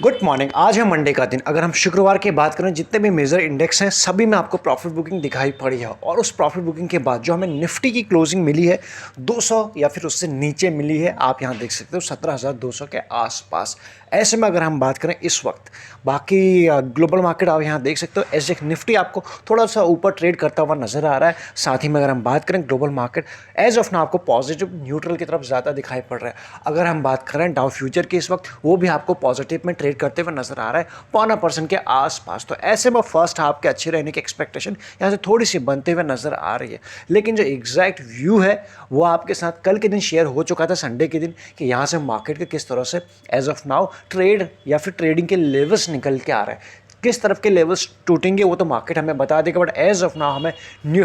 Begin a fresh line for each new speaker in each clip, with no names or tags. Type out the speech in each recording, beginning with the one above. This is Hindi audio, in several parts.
Good morning. आज है मंडे का दिन। अगर हम शुक्रवार की बात करें, जितने भी मेजर इंडेक्स हैं सभी में आपको प्रॉफिट बुकिंग दिखाई पड़ी है। और उस प्रॉफिट बुकिंग के बाद जो हमें निफ्टी की क्लोजिंग मिली है 200 या फिर उससे नीचे मिली है। आप यहाँ देख सकते हो 17,200 के आसपास। ऐसे में अगर हम बात करें इस वक्त बाकी ग्लोबल मार्केट, आप यहाँ देख सकते हो एसजेएक्स निफ्टी आपको थोड़ा सा ऊपर ट्रेड करता हुआ नजर आ रहा है। साथ ही में अगर हम बात करें ग्लोबल मार्केट एज ऑफ ना आपको पॉजिटिव न्यूट्रल की तरफ ज़्यादा दिखाई पड़ रहा है। अगर हम बात करें डाउ फ्यूचर की, इस वक्त वो भी आपको पॉजिटिव में ट्रेड करते हुए नजर आ रहा है 0.25% के आसपास। तो ऐसे में फर्स्ट हाफ के अच्छे रहने की एक्सपेक्टेशन यहाँ से थोड़ी सी बनते हुए नजर आ रही है। लेकिन जो एग्जैक्ट व्यू है वो आपके साथ कल के दिन शेयर हो चुका था, संडे के दिन, कि यहाँ से मार्केट के किस तरह से एज ऑफ नाउ ट्रेड या फिर ट्रेडिंग के लेवल्स निकल के आ रहे हैं। किस तरफ के लेवल्स टूटेंगे वो तो मार्केट हमें बता देगा, बट एज ऑफ नाउ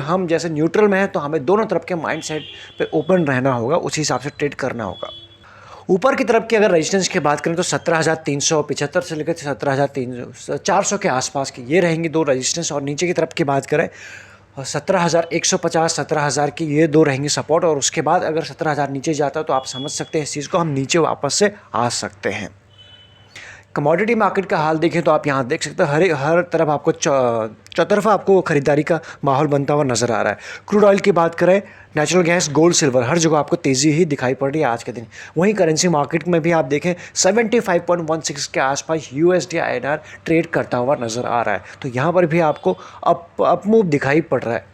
हम जैसे न्यूट्रल में हैं तो हमें दोनों तरफ के माइंडसेट पे ओपन रहना होगा, उसी हिसाब से ट्रेड करना होगा। ऊपर की तरफ की अगर रेजिस्टेंस की बात करें तो 17,375 से लेकर 17,400 के आसपास की ये रहेंगी दो रेजिस्टेंस। और नीचे की तरफ की बात करें 17,150 17,000 की ये दो रहेंगी सपोर्ट। और उसके बाद अगर 17,000 नीचे जाता है तो आप समझ सकते हैं इस चीज़ को, हम नीचे वापस से आ सकते हैं। कमोडिटी मार्केट का हाल देखें तो आप यहाँ देख सकते हैं हर तरफ आपको चौतरफा आपको खरीदारी का माहौल बनता हुआ नजर आ रहा है। क्रूड ऑयल की बात करें, नेचुरल गैस, गोल्ड, सिल्वर, हर जगह आपको तेज़ी ही दिखाई पड़ रही है आज के दिन। वहीं करेंसी मार्केट में भी आप देखें 75.16 के आसपास यूएसडी आईएनआर ट्रेड करता हुआ नजर आ रहा है। तो यहाँ पर भी आपको अप मूव दिखाई पड़ रहा है।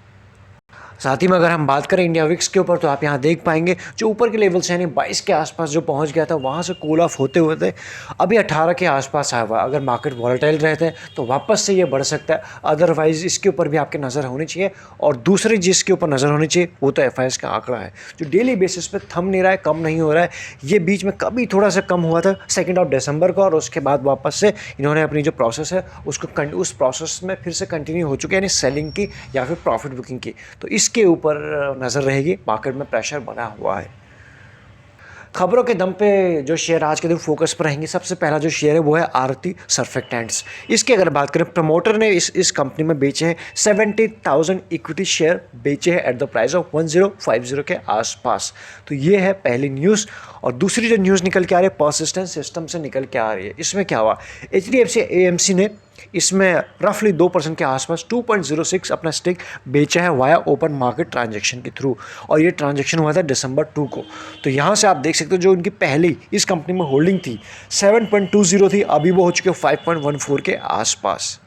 साथ ही में अगर हम बात करें इंडिया विक्स के ऊपर तो आप यहाँ देख पाएंगे जो ऊपर के लेवल से यानी 22 के आसपास जो पहुँच गया था, वहाँ से कूल ऑफ होते हुए अभी 18 के आसपास आया हुआ। अगर मार्केट वॉलेटाइल रहते हैं तो वापस से ये बढ़ सकता है, अदरवाइज इसके ऊपर भी आपकी नज़र होनी चाहिए। और दूसरी जिसके ऊपर नज़र होनी चाहिए वो तो एफआईएस का आंकड़ा है जो डेली बेसिस पे थम नहीं रहा है, कम नहीं हो रहा है। ये बीच में कभी थोड़ा सा कम हुआ था 2 दिसंबर को, और उसके बाद वापस से इन्होंने अपनी जो प्रोसेस है उसको उस प्रोसेस में फिर से कंटिन्यू हो चुके हैं, यानी सेलिंग की या फिर प्रॉफिट बुकिंग की। तो इसके ऊपर नज़र रहेगी, मार्केट में प्रेशर बना हुआ है। खबरों के दम पे जो शेयर आज के दिन फोकस पर रहेंगे, सबसे पहला जो शेयर है वो है आरती सर्फेक्टेंट्स। इसकी अगर बात करें, प्रमोटर ने इस कंपनी में बेचे हैं 70,000 इक्विटी शेयर बेचे हैं एट द प्राइस ऑफ 1050 के आसपास। तो ये है पहली न्यूज़। और दूसरी जो न्यूज़ निकल के आ रही है पर्सिस्टेंट सिस्टम से निकल के आ रही है। इसमें क्या हुआ, एचडीएफसी एएमसी ने इसमें रफली 2% के आसपास 2.06 अपना स्टेक बेचा है वाया ओपन मार्केट ट्रांजैक्शन के थ्रू। और ये ट्रांजैक्शन हुआ था दिसंबर 2 को। तो यहाँ से आप देख सकते हो जो उनकी पहली इस कंपनी में होल्डिंग थी 7.20 थी, अभी वो हो चुके 5.14 के आसपास।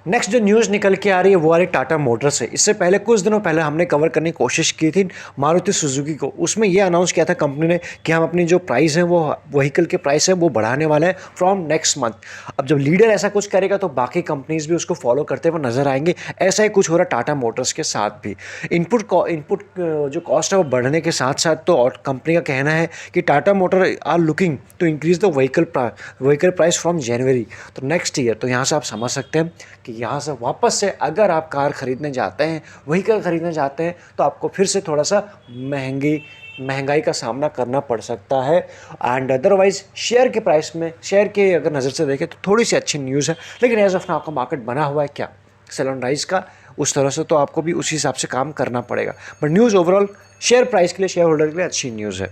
नेक्स्ट जो न्यूज़ निकल के आ रही है वो आ रही टाटा मोटर्स से। इससे पहले कुछ दिनों पहले हमने कवर करने की कोशिश की थी मारुति सुजुकी को। उसमें ये अनाउंस किया था कंपनी ने कि हम अपनी जो प्राइस है वो व्हीकल के प्राइस है वो बढ़ाने वाले हैं फ्रॉम नेक्स्ट मंथ। अब जब लीडर ऐसा कुछ करेगा तो बाकी कंपनीज भी उसको फॉलो करते हुए नजर आएंगे। ऐसा ही कुछ हो रहा है टाटा मोटर्स के साथ भी। इनपुट जो कॉस्ट है वो बढ़ने के साथ साथ तो और कंपनी का कहना है कि Tata motor are looking to increase the vehicle price from January, तो नेक्स्ट ईयर। तो यहाँ से आप समझ सकते हैं कि यहाँ से वापस से अगर आप कार खरीदने जाते हैं, व्हीकल खरीदने जाते हैं, तो आपको फिर से थोड़ा सा महंगाई का सामना करना पड़ सकता है। एंड अदरवाइज शेयर के प्राइस में, शेयर के अगर नज़र से देखें तो थोड़ी सी अच्छी न्यूज़ है। लेकिन एज ऑफ नाउ आपका मार्केट बना हुआ है क्या सेल ऑन राइज का, उस तरह से तो आपको भी उसी हिसाब से काम करना पड़ेगा। But news overall share price के लिए, शेयर होल्डर के लिए अच्छी न्यूज़ है।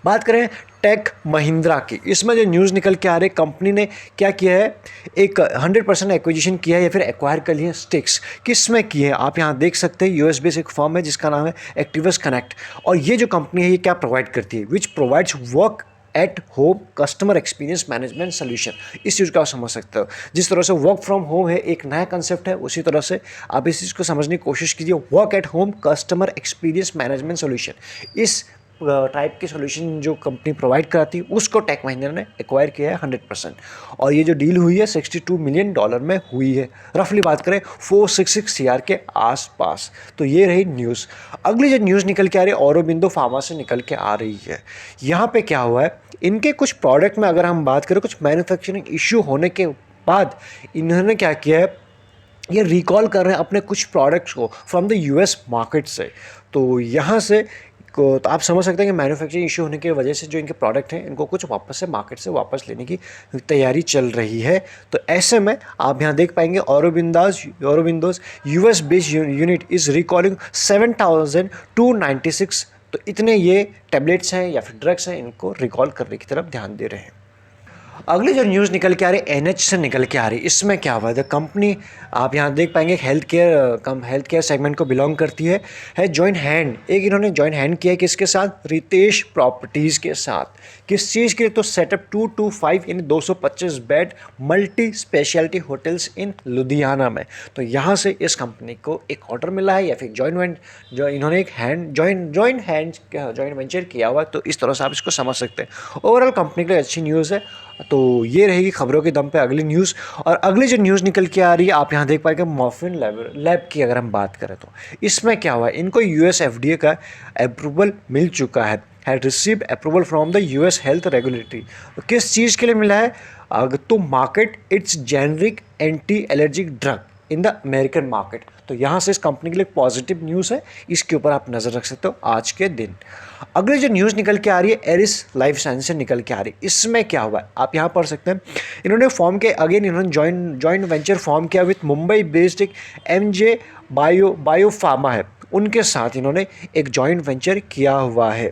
बात करें टेक महिंद्रा की, इसमें जो न्यूज़ निकल के आ रही है, कंपनी ने क्या किया है, एक 100% एक्विजिशन किया है या फिर एक्वायर कर लिए स्टिक्स। किस में किए हैं आप यहाँ देख सकते हैं, यूएस बेस्ड एक फर्म है जिसका नाम है एक्टिवस कनेक्ट। और ये जो कंपनी है ये क्या प्रोवाइड करती है, which provides work at home customer experience management solution. इस चीज़ को आप समझ सकते हो। जिस तरह से वर्क फ्रॉम होम है एक नया कंसेप्ट है, उसी तरह से आप इस चीज़ को समझने की कोशिश कीजिए। Work at home customer experience management solution, इस टाइप के सोल्यूशन जो कंपनी प्रोवाइड कराती है उसको टेक महिंद्रा ने एक्वायर किया है 100%। और ये जो डील हुई है $62 मिलियन में हुई है। रफली बात करें 466 CR के आसपास। तो ये रही न्यूज़। अगली जो न्यूज़ निकल के आ रही है ऑरोबिंदो फार्मा से निकल के आ रही है। यहाँ पे क्या हुआ है, इनके कुछ प्रोडक्ट में अगर हम बात करें, कुछ मैन्युफैक्चरिंग इश्यू होने के बाद इन्होंने क्या किया है, ये रिकॉल कर रहे हैं अपने कुछ प्रोडक्ट्स को फ्रॉम द यूएस मार्केट से। तो यहाँ से तो आप समझ सकते हैं कि मैन्युफैक्चरिंग इशू होने की वजह से जो इनके प्रोडक्ट हैं इनको कुछ वापस से मार्केट से वापस लेने की तैयारी चल रही है। तो ऐसे में आप यहाँ देख पाएंगे Aurobindo's US based unit is recalling 7,296। तो इतने ये टैबलेट्स हैं या फिर ड्रग्स हैं, इनको रिकॉल करने की तरफ ध्यान दे रहे हैं। अगली जो न्यूज़ निकल के आ रही है एनएच से निकल के आ रही है, इसमें क्या हुआ है कंपनी आप यहाँ देख पाएंगे हेल्थ केयर सेगमेंट को बिलोंग करती है जॉइन हैंड, एक इन्होंने जॉइन हैंड किया है किसके साथ, रितेश प्रॉपर्टीज़ के साथ। किस चीज़ के लिए, तो सेटअप 225 यानी 225 बेड मल्टी स्पेशलिटी होटल्स इन लुधियाना में। तो यहाँ से इस कंपनी को एक ऑर्डर मिला है या फिर जो इन्होंने एक जॉइन वेंचर किया हुआ है। तो इस तरह से आप इसको समझ सकते हैं। ओवरऑल कंपनी के लिए अच्छी न्यूज़ है। तो ये रहेगी खबरों के दम पे अगली न्यूज़। और अगली जो न्यूज़ निकल के आ रही है आप यहाँ देख पाएंगे मॉर्फिन लैब की अगर हम बात करें तो इसमें क्या हुआ है, इनको यूएस एफडीए का अप्रूवल मिल चुका है, had received approval from the US health regulatory. किस चीज़ के लिए मिला है, तो market it's generic anti allergic drug in the American market. तो यहाँ से इस कंपनी के लिए पॉजिटिव न्यूज़ है, इसके ऊपर आप नज़र रख सकते हो आज के दिन। अगली जो न्यूज़ निकल के आ रही है एरिस लाइफ साइंस से निकल के आ रही है, इसमें क्या हुआ है आप यहाँ पढ़ सकते हैं। इन्होंने जॉइंट वेंचर फॉर्म किया विथ मुंबई बेस्ड एक MJ बायोफार्मा है, उनके साथ इन्होंने एक जॉइंट वेंचर किया हुआ है।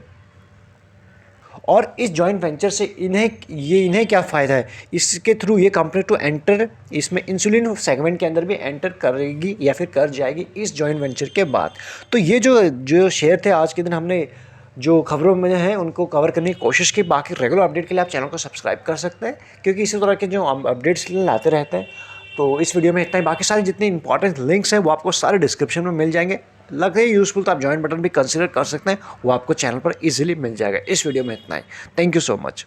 और इस जॉइंट वेंचर से इन्हें क्या फ़ायदा है, इसके थ्रू ये कंपनी टू एंटर इसमें इंसुलिन सेगमेंट के अंदर भी एंटर करेगी या फिर कर जाएगी इस जॉइंट वेंचर के बाद। तो ये जो शेयर थे आज के दिन हमने जो खबरों में हैं उनको कवर करने की कोशिश की। बाकी रेगुलर अपडेट के लिए आप चैनल को सब्सक्राइब कर सकते हैं क्योंकि इसी तरह के जो अपडेट्स लाते रहते हैं। तो इस वीडियो में इतना ही, बाकी सारे जितने इंपॉर्टेंट लिंक्स हैं वो आपको सारे डिस्क्रिप्शन में मिल जाएंगे। लगे यूज़फुल तो आप ज्वाइन बटन भी कंसिडर कर सकते हैं, वो आपको चैनल पर इजीली मिल जाएगा। इस वीडियो में इतना ही, थैंक यू सो मच।